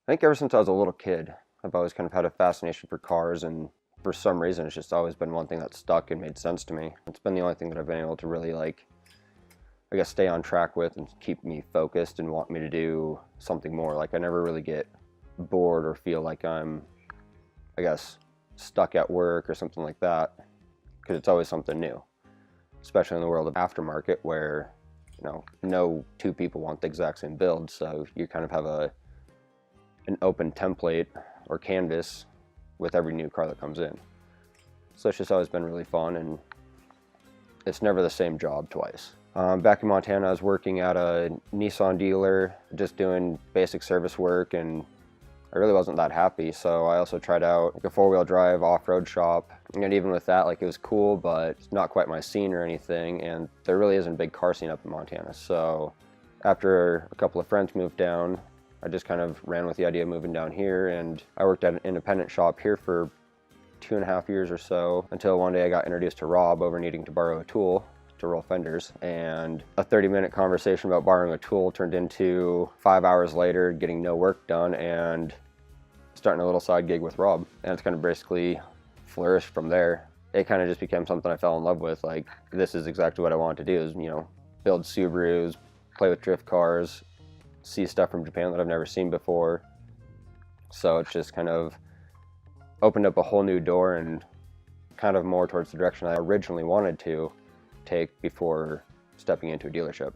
I think ever since I was a little kid, I've always kind of had a fascination for cars, and for some reason it's just always been one thing that stuck and made sense to me. It's been the only thing that I've been able to really, like, I guess, stay on track with and keep me focused and want me to do something more. Like, I never really get bored or feel like I'm, I guess, stuck at work or something like that, because it's always something new, especially in the world of aftermarket where, no two people want the exact same build, so you kind of have an open template or canvas with every new car that comes in. So it's just always been really fun, and it's never the same job twice. Back in Montana, I was working at a Nissan dealer, just doing basic service work, and I really wasn't that happy, so I also tried out like a four-wheel drive off-road shop, and even with that, like, it was cool, but it's not quite my scene or anything, and there really isn't a big car scene up in Montana. So after a couple of friends moved down, I just kind of ran with the idea of moving down here, and I worked at an independent shop here for 2.5 years or so, until one day I got introduced to Raab over needing to borrow a tool to roll fenders, and a 30-minute conversation about borrowing a tool turned into 5 hours later getting no work done and starting a little side gig with Raab, and it's kind of basically flourished from there. It kind of just became something I fell in love with. Like, this is exactly what I wanted to do, is, build Subarus, play with drift cars, see stuff from Japan that I've never seen before. So it's just kind of opened up a whole new door, and kind of more towards the direction I originally wanted to take before stepping into a dealership.